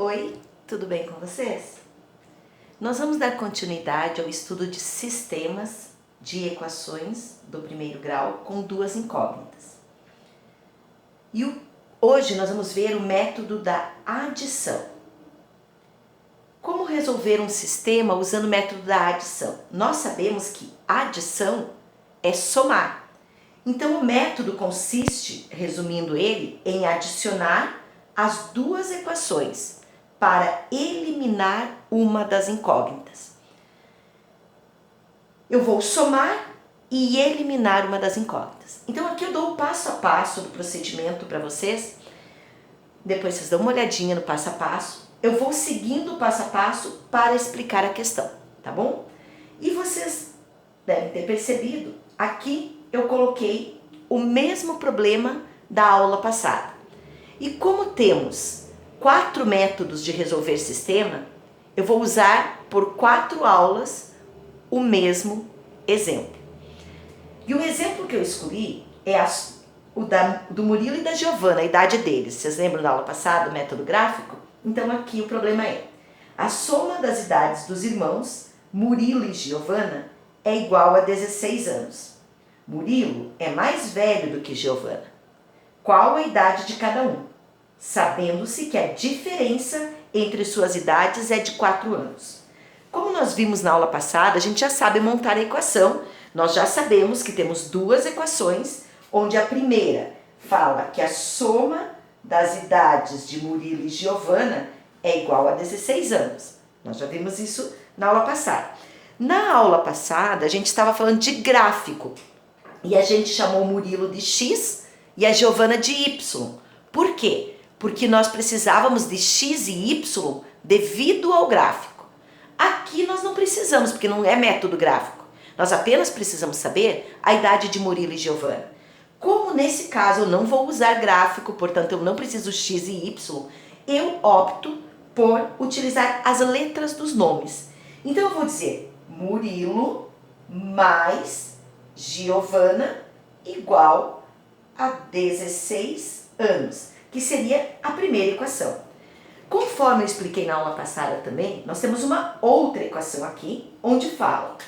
Oi, tudo bem com vocês? Nós vamos dar continuidade ao estudo de sistemas de equações do primeiro grau com duas incógnitas. Hoje nós vamos ver o método da adição. Como resolver um sistema usando o método da adição? Nós sabemos que adição é somar. Então o método consiste, resumindo ele, em adicionar as duas equações para eliminar uma das incógnitas. Eu vou somar e eliminar uma das incógnitas. Então aqui eu dou o passo a passo do procedimento para vocês. Depois vocês dão uma olhadinha no passo a passo. Eu vou seguindo o passo a passo para explicar a questão, tá bom? E vocês devem ter percebido, aqui eu coloquei o mesmo problema da aula passada. E como temos 4 métodos de resolver sistema, eu vou usar por 4 aulas o mesmo exemplo. E o exemplo que eu escolhi é do Murilo e da Giovana, a idade deles. Vocês lembram da aula passada, o método gráfico? Então aqui o problema é: a soma das idades dos irmãos, Murilo e Giovana, é igual a 16 anos. Murilo é mais velho do que Giovana. Qual a idade de cada um? Sabendo-se que a diferença entre suas idades é de 4 anos. Como nós vimos na aula passada, a gente já sabe montar a equação. Nós já sabemos que temos duas equações, onde a primeira fala que a soma das idades de Murilo e Giovana é igual a 16 anos. Nós já vimos isso na aula passada. Na aula passada, a gente estava falando de gráfico. E a gente chamou o Murilo de X e a Giovana de Y. Por quê? Porque nós precisávamos de X e Y devido ao gráfico. Aqui nós não precisamos, porque não é método gráfico. Nós apenas precisamos saber a idade de Murilo e Giovana. Como nesse caso eu não vou usar gráfico, portanto eu não preciso X e Y, eu opto por utilizar as letras dos nomes. Então eu vou dizer Murilo mais Giovana igual a 16 anos, que seria a primeira equação. Conforme eu expliquei na aula passada também, nós temos uma outra equação aqui, onde fala,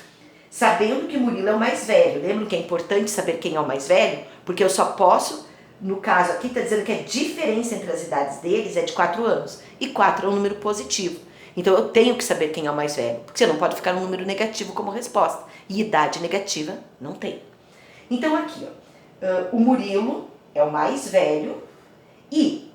sabendo que Murilo é o mais velho. Lembram que é importante saber quem é o mais velho? Porque eu só posso, no caso aqui está dizendo que a diferença entre as idades deles é de 4 anos, e 4 é um número positivo. Então eu tenho que saber quem é o mais velho, porque você não pode ficar um número negativo como resposta. E idade negativa não tem. Então aqui, ó, o Murilo é o mais velho e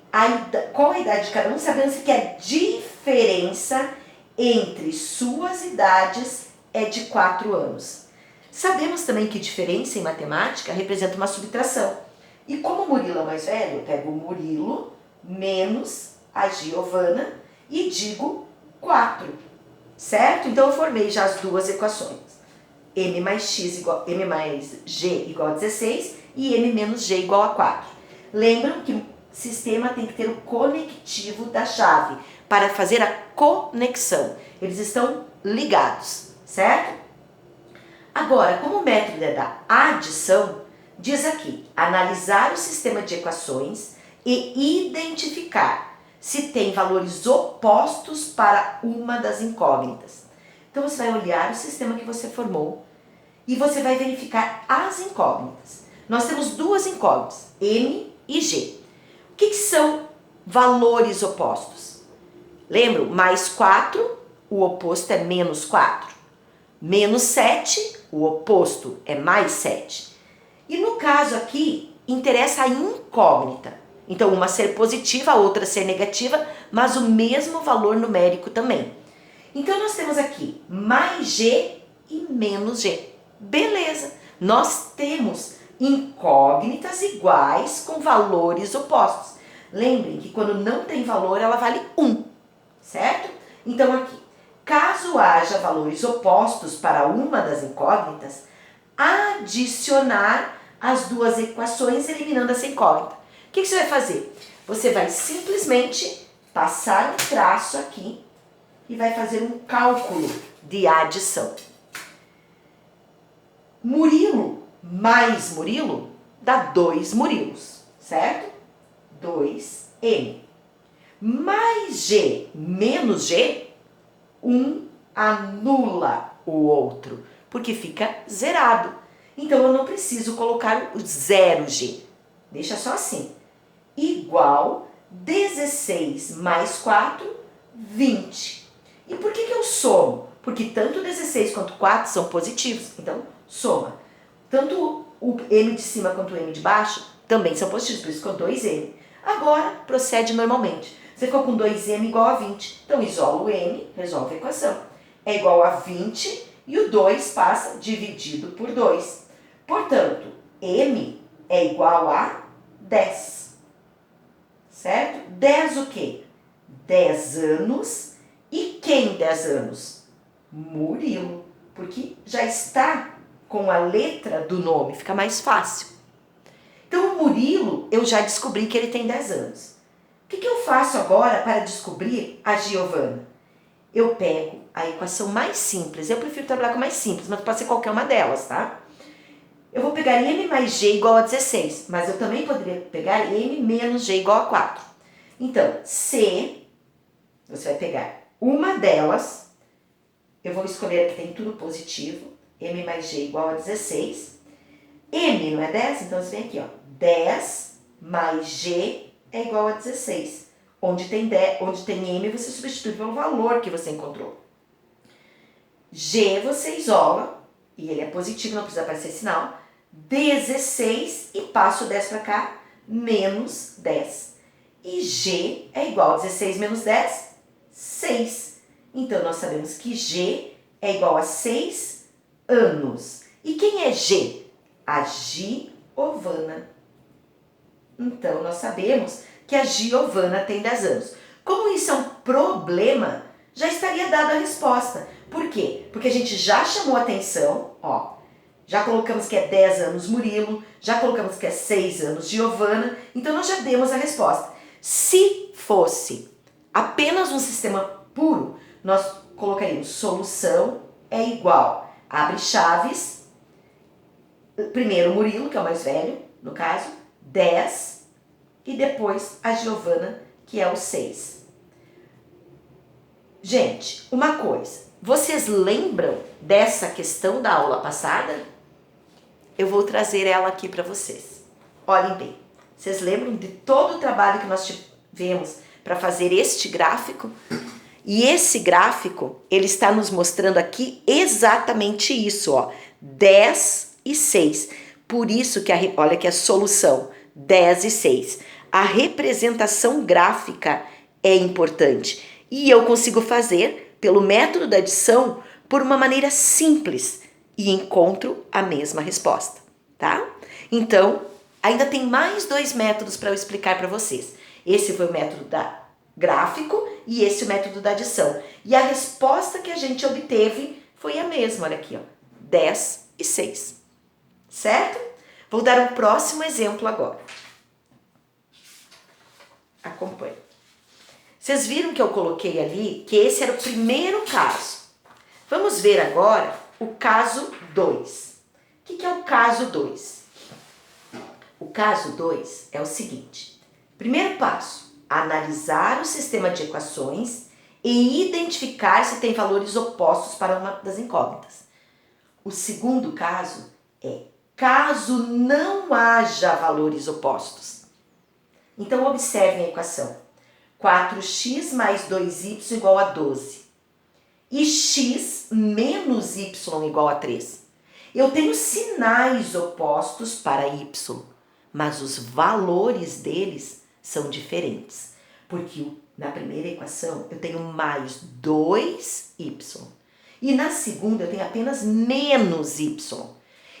qual a idade de cada um? Sabendo que a diferença entre suas idades é de 4 anos. Sabemos também que diferença em matemática representa uma subtração. E como o Murilo é o mais velho, eu pego o Murilo menos a Giovana e digo 4, certo? Então eu formei já as duas equações. M mais G igual a 16 e M menos G igual a 4. Lembram que o sistema tem que ter o conectivo da chave para fazer a conexão. Eles estão ligados, certo? Agora, como o método é da adição, diz aqui, analisar o sistema de equações e identificar se tem valores opostos para uma das incógnitas. Então você vai olhar o sistema que você formou e você vai verificar as incógnitas. Nós temos duas incógnitas, M e G. O que são valores opostos? Lembram? Mais 4, o oposto é menos 4. Menos 7, o oposto é mais 7. E no caso aqui, interessa a incógnita. Então, uma ser positiva, a outra ser negativa, mas o mesmo valor numérico também. Então, nós temos aqui mais G e menos G. Beleza! Nós temos incógnitas iguais com valores opostos. Lembrem que quando não tem valor, ela vale 1, certo? Então, aqui, caso haja valores opostos para uma das incógnitas, adicionar as duas equações eliminando essa incógnita. O que você vai fazer? Você vai simplesmente passar um traço aqui e vai fazer um cálculo de adição. Murilo mais Murilo dá 2 Murilos, certo? 2M. mais G menos G, um anula o outro, porque fica zerado. Então eu não preciso colocar o 0G. Deixa só assim. Igual 16 mais 4, 20. E por que eu somo? Porque tanto 16 quanto 4 são positivos. Então, soma. Tanto o M de cima quanto o M de baixo também são positivos, por isso ficou 2M. Agora, procede normalmente. Você ficou com 2M igual a 20. Então, isola o M, resolve a equação. É igual a 20 e o 2 passa dividido por 2. Portanto, M é igual a 10. Certo? 10 o quê? 10 anos. E quem 10 anos? Murilo. Porque já está com a letra do nome, fica mais fácil. Então, o Murilo, eu já descobri que ele tem 10 anos. O que eu faço agora para descobrir a Giovana? Eu pego a equação mais simples. Eu prefiro trabalhar com mais simples, mas pode ser qualquer uma delas, tá? Eu vou pegar M mais G igual a 16, mas eu também poderia pegar M menos G igual a 4. Então, se você vai pegar uma delas, eu vou escolher a que tem tudo positivo, M mais G igual a 16. M não é 10, então você vem aqui, ó, 10 mais G é igual a 16. Onde tem M, você substitui pelo valor que você encontrou. G você isola, e ele é positivo, não precisa aparecer sinal. 16 e passo o 10 para cá, menos 10. E G é igual a 16 menos 10, 6. Então, nós sabemos que G é igual a 6 anos. E quem é G? A Giovana. Então, nós sabemos que a Giovana tem 10 anos. Como isso é um problema, já estaria dada a resposta. Por quê? Porque a gente já chamou atenção, ó. Já colocamos que é 10 anos Murilo, já colocamos que é 6 anos Giovana, então nós já demos a resposta. Se fosse apenas um sistema puro, nós colocaríamos solução é igual, abre chaves, primeiro o Murilo, que é o mais velho, no caso, 10, e depois a Giovana, que é o 6. Gente, uma coisa, vocês lembram dessa questão da aula passada? Eu vou trazer ela aqui para vocês. Olhem bem, vocês lembram de todo o trabalho que nós tivemos para fazer este gráfico? E esse gráfico, ele está nos mostrando aqui exatamente isso, ó, 10 e 6. Por isso que, olha aqui a solução, 10 e 6. A representação gráfica é importante. E eu consigo fazer, pelo método da adição, por uma maneira simples. E encontro a mesma resposta, tá? Então, ainda tem mais 2 métodos para eu explicar para vocês. Esse foi o método gráfico e esse o método da adição. E a resposta que a gente obteve foi a mesma, olha aqui, ó, 10 e 6, certo? Vou dar um próximo exemplo agora. Acompanhe. Vocês viram que eu coloquei ali que esse era o primeiro caso. Vamos ver agora o caso 2. O que é o caso 2? O caso 2 é o seguinte. Primeiro passo, analisar o sistema de equações e identificar se tem valores opostos para uma das incógnitas. O segundo caso é caso não haja valores opostos. Então, observem a equação. 4x mais 2y igual a 12. E x menos y igual a 3. Eu tenho sinais opostos para y, mas os valores deles são diferentes. Porque na primeira equação eu tenho mais 2y. E na segunda eu tenho apenas menos y.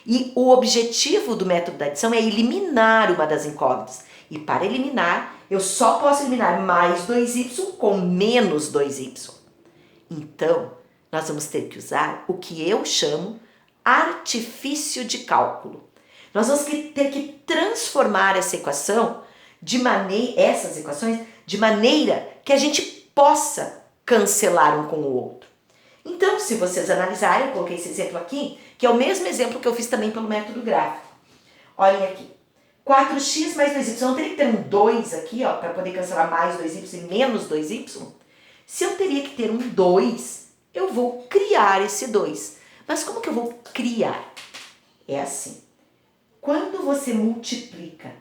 E o objetivo do método da adição é eliminar uma das incógnitas. E para eliminar, eu só posso eliminar mais 2y com menos 2y. Então, nós vamos ter que usar o que eu chamo artifício de cálculo. Nós vamos ter que transformar essa equação essas equações de maneira que a gente possa cancelar um com o outro. Então, se vocês analisarem, eu coloquei esse exemplo aqui, que é o mesmo exemplo que eu fiz também pelo método gráfico. Olhem aqui. 4x mais 2y. Eu não teria que ter um 2 aqui, ó, para poder cancelar mais 2y e menos 2y? Se eu teria que ter um 2, eu vou criar esse 2. Mas como que eu vou criar? É assim. Quando você multiplica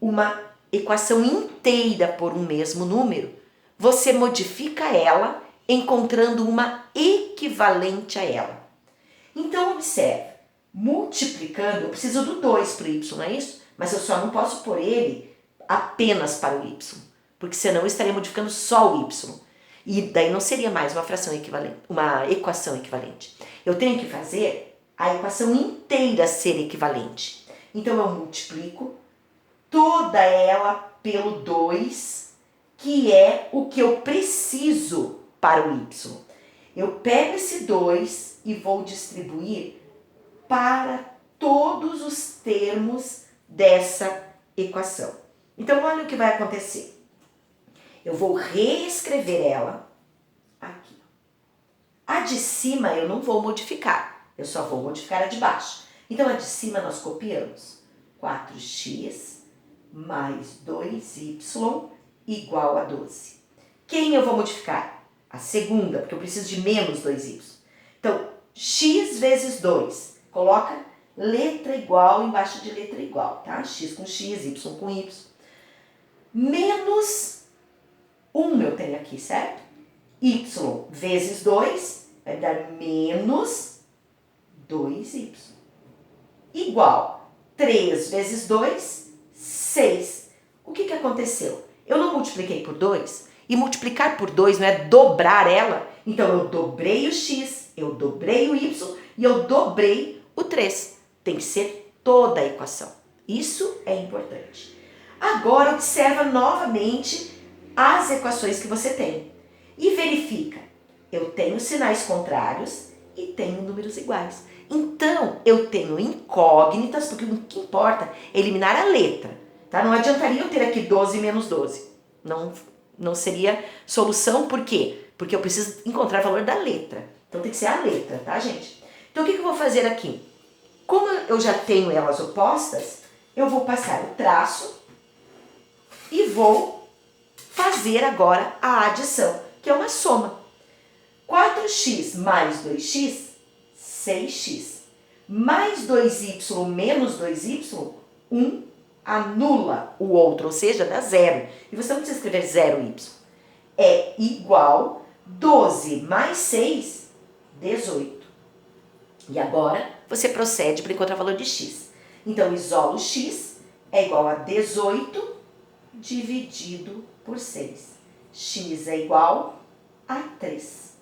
uma equação inteira por um mesmo número, você modifica ela encontrando uma equivalente a ela. Então, observe, multiplicando, eu preciso do 2 para o y, não é isso? Mas eu só não posso pôr ele apenas para o y, porque senão eu estaria modificando só o y. E daí não seria mais uma fração equivalente, uma equação equivalente. Eu tenho que fazer a equação inteira ser equivalente. Então eu multiplico toda ela pelo 2, que é o que eu preciso para o y. Eu pego esse 2 e vou distribuir para todos os termos dessa equação. Então, olha o que vai acontecer. Eu vou reescrever ela aqui. A de cima eu não vou modificar, eu só vou modificar a de baixo. Então, a de cima nós copiamos 4x mais 2y igual a 12. Quem eu vou modificar? A segunda, porque eu preciso de menos 2y. Então, x vezes 2. Coloca letra igual embaixo de letra igual, tá? X com x, y com y. Menos 1 eu tenho aqui, certo? Y vezes 2 vai dar menos 2y. Igual 3 vezes 2, 6. O que aconteceu? Eu não multipliquei por 2, e multiplicar por 2 não é dobrar ela. Então, eu dobrei o x, eu dobrei o y e eu dobrei o 3. Tem que ser toda a equação. Isso é importante. Agora, observa novamente as equações que você tem. E verifica. Eu tenho sinais contrários e tenho números iguais. Então, eu tenho incógnitas, porque o que importa é eliminar a letra. Tá? Não adiantaria eu ter aqui 12 menos 12. Não seria solução, por quê? Porque eu preciso encontrar o valor da letra. Então tem que ser a letra, tá, gente? Então o que eu vou fazer aqui? Como eu já tenho elas opostas, eu vou passar o traço e vou fazer agora a adição, que é uma soma. 4x mais 2x, 6x. Mais 2y menos 2y, 1 anula o outro, ou seja, dá 0. E você não precisa escrever 0y. É igual 12 mais 6, 18. E agora você procede para encontrar o valor de x. Então, isolo x é igual a 18 dividido por 6. X é igual a 3.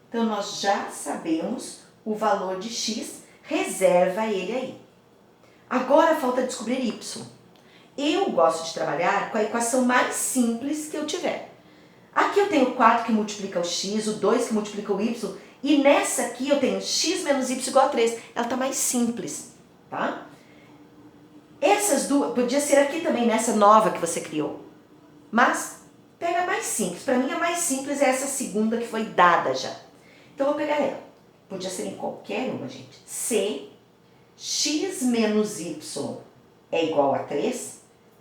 Então, nós já sabemos o valor de x, reserva ele aí. Agora falta descobrir y. Eu gosto de trabalhar com a equação mais simples que eu tiver. Aqui eu tenho 4 que multiplica o x, o 2 que multiplica o y, e nessa aqui eu tenho x menos y igual a 3. Ela está mais simples, tá? Essas duas, podia ser aqui também nessa nova que você criou. Mas, pega a mais simples. Para mim a mais simples é essa segunda que foi dada já. Então eu vou pegar ela. Podia ser em qualquer uma, gente. Se x menos y é igual a 3,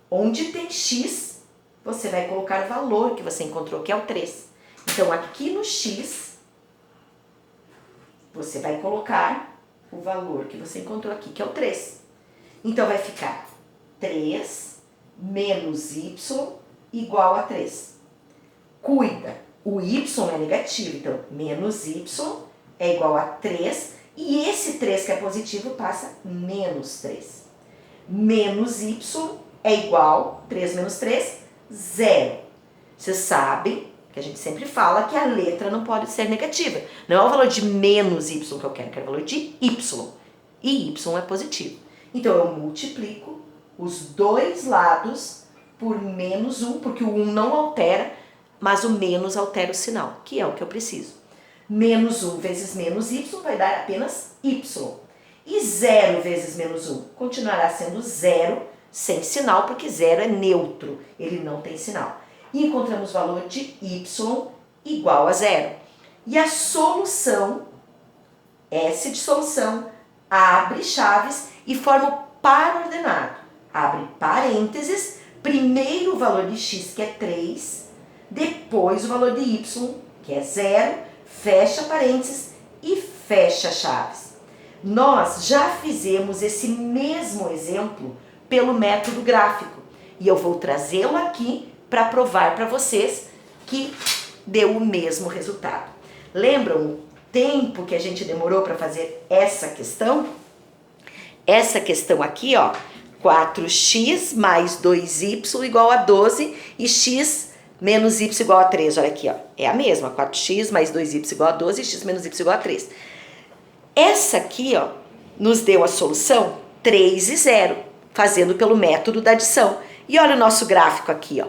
onde tem x, você vai colocar o valor que você encontrou, que é o 3. Então, aqui no x, você vai colocar o valor que você encontrou aqui, que é o 3. Então, vai ficar 3 menos y igual a 3. Cuida, o y é negativo, então, menos y é igual a 3, e esse 3 que é positivo passa menos 3. Menos y é igual, 3 menos 3, 0. Vocês sabem que a gente sempre fala que a letra não pode ser negativa. Não é o valor de menos y que eu quero o valor de y. E y é positivo. Então, eu multiplico os dois lados por menos 1, porque o 1 não altera, mas o menos altera o sinal, que é o que eu preciso. Menos 1 vezes menos y vai dar apenas y. E 0 vezes menos 1 continuará sendo 0, sem sinal, porque 0 é neutro, ele não tem sinal. E encontramos o valor de y igual a 0. E a solução, S de solução, abre chaves e forma o par ordenado. abre parênteses, primeiro o valor de x, que é 3, depois o valor de y, que é 0, fecha parênteses e fecha chaves. Nós já fizemos esse mesmo exemplo pelo método gráfico e eu vou trazê-lo aqui para provar para vocês que deu o mesmo resultado. Lembram o tempo que a gente demorou para fazer essa questão? Essa questão aqui, ó, 4x mais 2y igual a 12 e x menos y igual a 3. Olha aqui, ó, é a mesma, 4x mais 2y igual a 12 e x menos y igual a 3. Essa aqui, ó, nos deu a solução 3 e 0, fazendo pelo método da adição. E olha o nosso gráfico aqui, ó,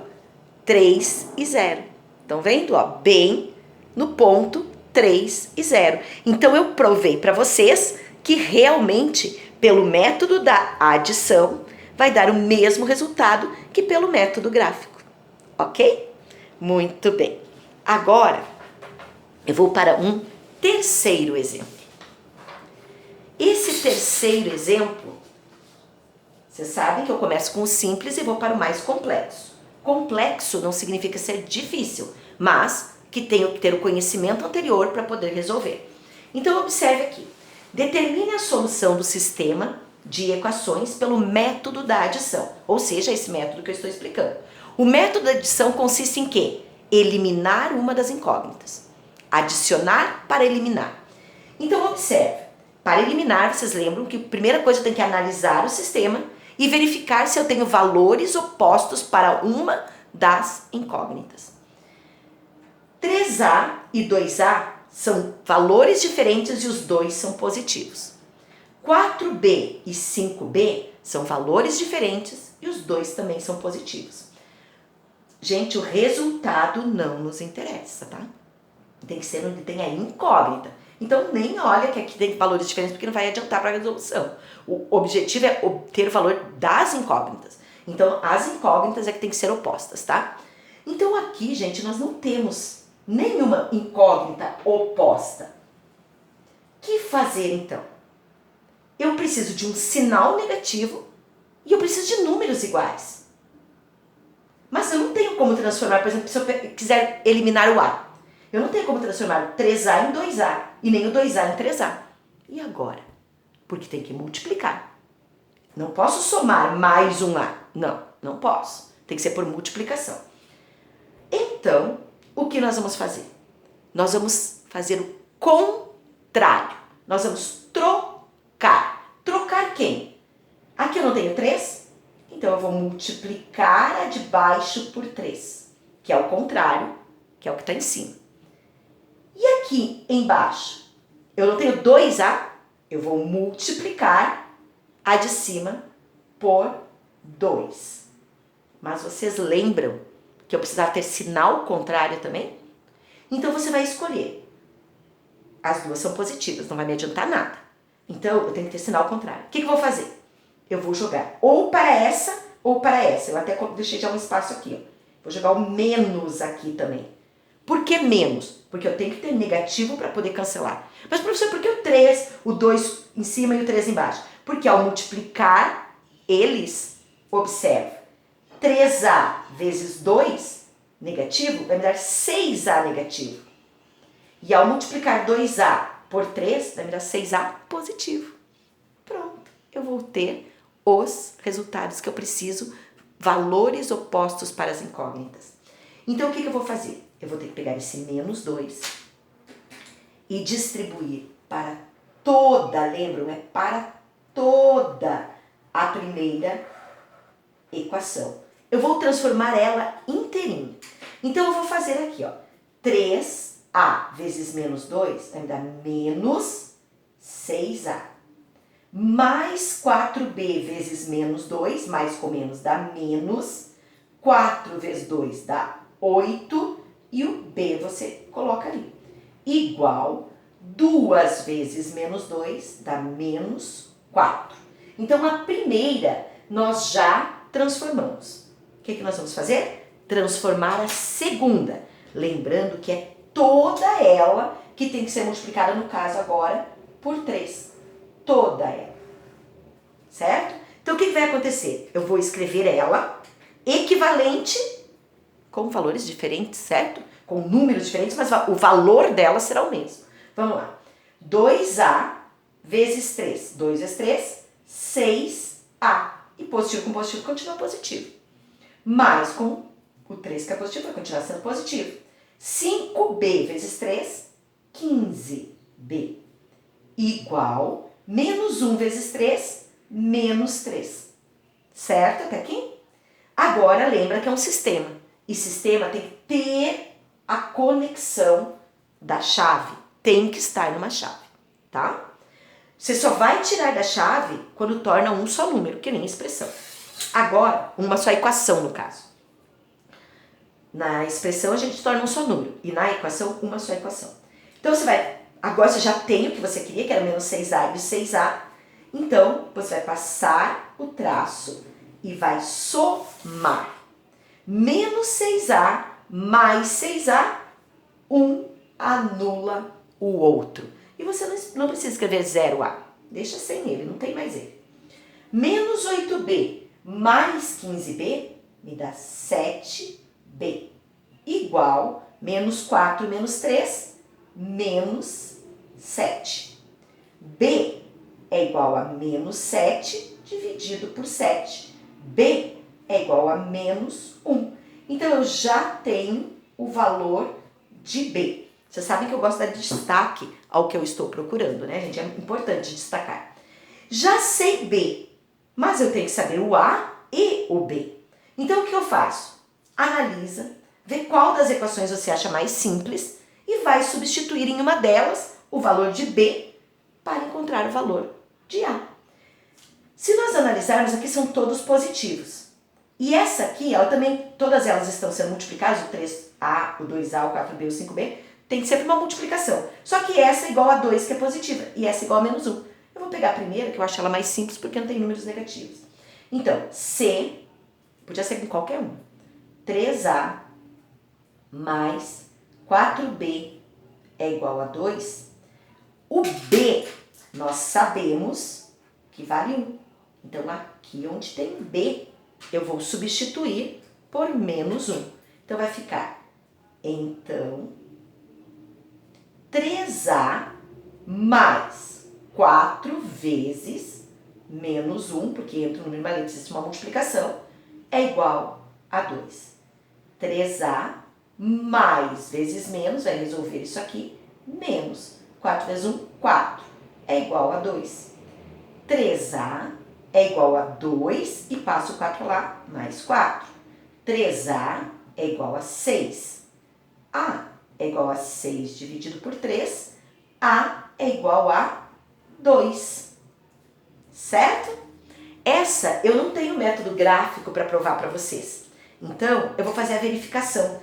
3 e 0. Estão vendo, ó, bem no ponto 3 e 0. Então eu provei para vocês que realmente pelo método da adição vai dar o mesmo resultado que pelo método gráfico, ok? Muito bem. Agora eu vou para um terceiro exemplo. Esse terceiro exemplo, vocês sabem que eu começo com o simples e vou para o mais complexo. Complexo não significa ser difícil, mas que tenho que ter o conhecimento anterior para poder resolver. Então observe aqui. Determine a solução do sistema de equações pelo método da adição, ou seja, esse método que eu estou explicando. O método da adição consiste em quê? Eliminar uma das incógnitas. Adicionar para eliminar. Então observe. Para eliminar, vocês lembram que a primeira coisa eu tenho que analisar o sistema e verificar se eu tenho valores opostos para uma das incógnitas. 3a e 2a são valores diferentes e os dois são positivos. 4b e 5b são valores diferentes e os dois também são positivos. Gente, o resultado não nos interessa, tá? Tem que ser onde tem a incógnita. Então, nem olha que aqui tem valores diferentes, porque não vai adiantar para a resolução. O objetivo é obter o valor das incógnitas. Então, as incógnitas é que tem que ser opostas, tá? Então, aqui, gente, nós não temos nenhuma incógnita oposta. O que fazer, então? Eu preciso de um sinal negativo e eu preciso de números iguais. Mas eu não tenho como transformar, por exemplo, se eu quiser eliminar o A. Eu não tenho como transformar o 3A em 2A e nem o 2A em 3A. E agora? Porque tem que multiplicar. Não posso somar mais um A. Não, não posso. Tem que ser por multiplicação. Então, o que nós vamos fazer? Nós vamos fazer o contrário. Nós vamos trocar. Trocar quem? Aqui eu não tenho 3, então eu vou multiplicar a de baixo por 3, que é o contrário, que é o que está em cima. E aqui embaixo, eu não tenho 2A, eu vou multiplicar a de cima por 2. Mas vocês lembram que eu precisava ter sinal contrário também? Então você vai escolher. As duas são positivas, não vai me adiantar nada. Então eu tenho que ter sinal contrário. O que eu vou fazer? Eu vou jogar ou para essa ou para essa. Eu até deixei já um espaço aqui, ó. Vou jogar o menos aqui também. Por que menos? Porque eu tenho que ter negativo para poder cancelar. Mas, professor, por que o 3, o 2 em cima e o 3 embaixo? Porque ao multiplicar eles, observe, 3A vezes 2, negativo, vai me dar 6A negativo. E ao multiplicar 2A por 3, vai me dar 6A positivo. Pronto, eu vou ter os resultados que eu preciso, valores opostos para as incógnitas. Então, o que eu vou fazer? Eu vou ter que pegar esse menos 2 e distribuir para toda, lembram? É para toda a primeira equação. Eu vou transformar ela inteirinha. Então, eu vou fazer aqui, ó. 3A vezes menos 2 vai me dar menos 6A. Mais 4B vezes menos 2, mais com menos dá menos. 4 vezes 2 dá 8. E o B você coloca ali. Igual 2 vezes menos 2 dá menos 4. Então, a primeira nós já transformamos. O que nós vamos fazer? Transformar a segunda. Lembrando que é toda ela que tem que ser multiplicada, no caso agora, por 3. Toda ela. Certo? Então, o que vai acontecer? Eu vou escrever ela equivalente com valores diferentes, certo? Com números diferentes, mas o valor dela será o mesmo. Vamos lá. 2A vezes 3. 2 vezes 3, 6A. E positivo com positivo continua positivo. Mais com o 3 que é positivo vai continuar sendo positivo. 5B vezes 3, 15B. Igual menos 1 vezes 3, menos 3. Certo até aqui? Agora lembra que é um sistema. E sistema tem que ter a conexão da chave. Tem que estar numa chave, tá? Você só vai tirar da chave quando torna um só número, que nem expressão. Agora, uma só equação no caso. Na expressão a gente torna um só número e na equação uma só equação. Então você vai, agora você já tem o que você queria, que era menos 6A e 6A. Então você vai passar o traço e vai somar. Menos 6A mais 6A, um anula o outro. E você não precisa escrever 0A, deixa sem ele, não tem mais ele. Menos 8B mais 15B me dá 7B. Igual menos 4 menos 3, menos 7. B é igual a menos 7 dividido por 7. B é igual a menos 1. Então, eu já tenho o valor de B. Vocês sabem que eu gosto de dar destaque ao que eu estou procurando, né, gente? É importante destacar. Já sei B, mas eu tenho que saber o A e o B. Então, o que eu faço? Analisa, vê qual das equações você acha mais simples e vai substituir em uma delas o valor de B para encontrar o valor de A. Se nós analisarmos, aqui são todos positivos. E essa aqui, ela também, todas elas estão sendo multiplicadas, o 3A, o 2A, o 4B, o 5B, tem sempre uma multiplicação. Só que essa é igual a 2, que é positiva, e essa é igual a menos 1. Eu vou pegar a primeira, que eu acho ela mais simples, porque não tem números negativos. Então, C, podia ser com qualquer um. 3A mais 4B é igual a 2. O B, nós sabemos que vale 1. Então, aqui onde tem B, eu vou substituir por menos 1. Então, vai ficar, então, 3A mais 4 vezes menos 1, porque entre o número e uma letra existe uma multiplicação, é igual a 2. 3A mais vezes menos, vai resolver isso aqui, menos 4 vezes 1, 4, é igual a 2. 3A é igual a 2 e passo o 4 lá, mais 4. 3A é igual a 6. A é igual a 6 dividido por 3. A é igual a 2. Certo? Essa eu não tenho método gráfico para provar para vocês. Então, eu vou fazer a verificação.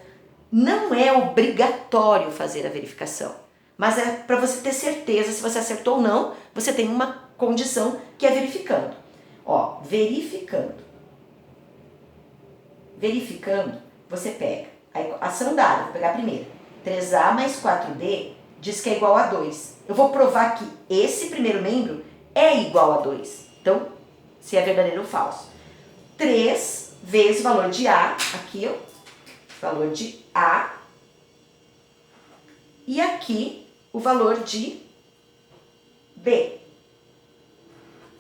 Não é obrigatório fazer a verificação, mas é para você ter certeza se você acertou ou não, você tem uma condição que é verificando. Ó, verificando. Verificando, você pega a equação dada, vou pegar a primeira. 3A mais 4B diz que é igual a 2. Eu vou provar que esse primeiro membro é igual a 2. Então, se é verdadeiro ou falso. 3 vezes o valor de A, aqui, ó, valor de A, e aqui o valor de B.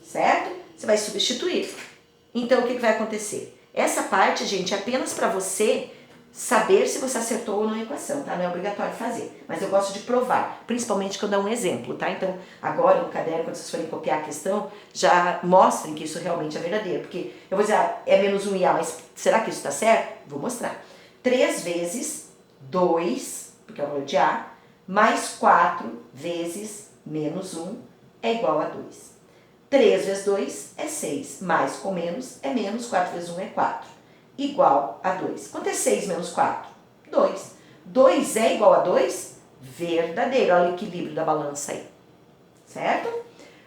Certo? Você vai substituir. Então, o que vai acontecer? Essa parte, gente, é apenas para você saber se você acertou ou não a equação, tá? Não é obrigatório fazer, mas eu gosto de provar, principalmente quando é um exemplo, tá? Então, agora no caderno, quando vocês forem copiar a questão, já mostrem que isso realmente é verdadeiro, porque eu vou dizer, é menos 1 e A, mas será que isso está certo? Vou mostrar. 3 vezes 2, porque é o valor de A, mais 4 vezes menos 1 é igual a 2. 3 vezes 2 é 6, mais com menos é menos, 4 vezes 1 é 4. Igual a 2. Quanto é 6 menos 4? 2. 2 é igual a 2? Verdadeiro. Olha o equilíbrio da balança aí. Certo?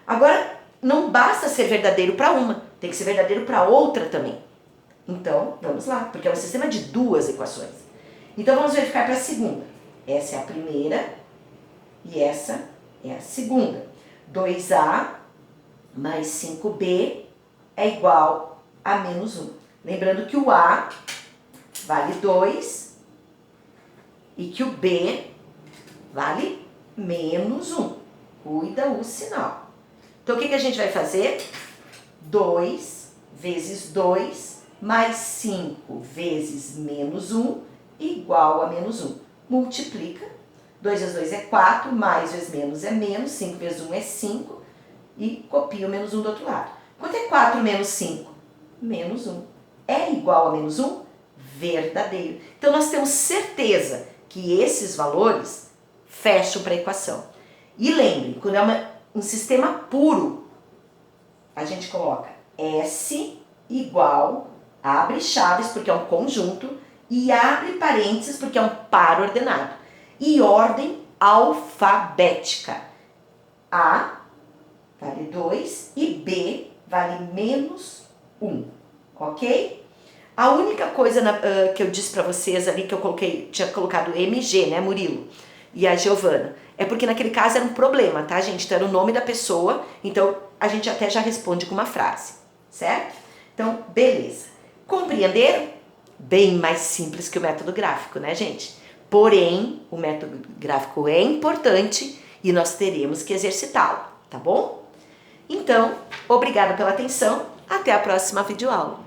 Agora, não basta ser verdadeiro para uma, tem que ser verdadeiro para outra também. Então, vamos lá, porque é um sistema de duas equações. Então, vamos verificar para a segunda. Essa é a primeira e essa é a segunda. 2A mais 5B é igual a menos 1. Lembrando que o A vale 2 e que o B vale menos 1. Cuida o sinal. Então, o que a gente vai fazer? 2 vezes 2 mais 5 vezes menos 1 igual a menos 1. Multiplica. 2 vezes 2 é 4, mais vezes menos é menos, 5 vezes 1 é 5 e copia o menos 1 do outro lado. Quanto é 4 menos 5? Menos 1. É igual a menos 1? Verdadeiro. Então, nós temos certeza que esses valores fecham para a equação. E lembrem, quando é um sistema puro, a gente coloca S igual, abre chaves porque é um conjunto, e abre parênteses porque é um par ordenado. E ordem alfabética. A vale 2 e B vale menos 1, ok? A única coisa que eu disse para vocês ali, que eu tinha colocado MG, né, Murilo, e a Giovana, é porque naquele caso era um problema, tá, gente? Então era o nome da pessoa, então a gente até já responde com uma frase, certo? Então, beleza. Compreenderam? Bem mais simples que o método gráfico, né, gente? Porém, o método gráfico é importante e nós teremos que exercitá-lo, tá bom? Então, obrigada pela atenção, até a próxima videoaula.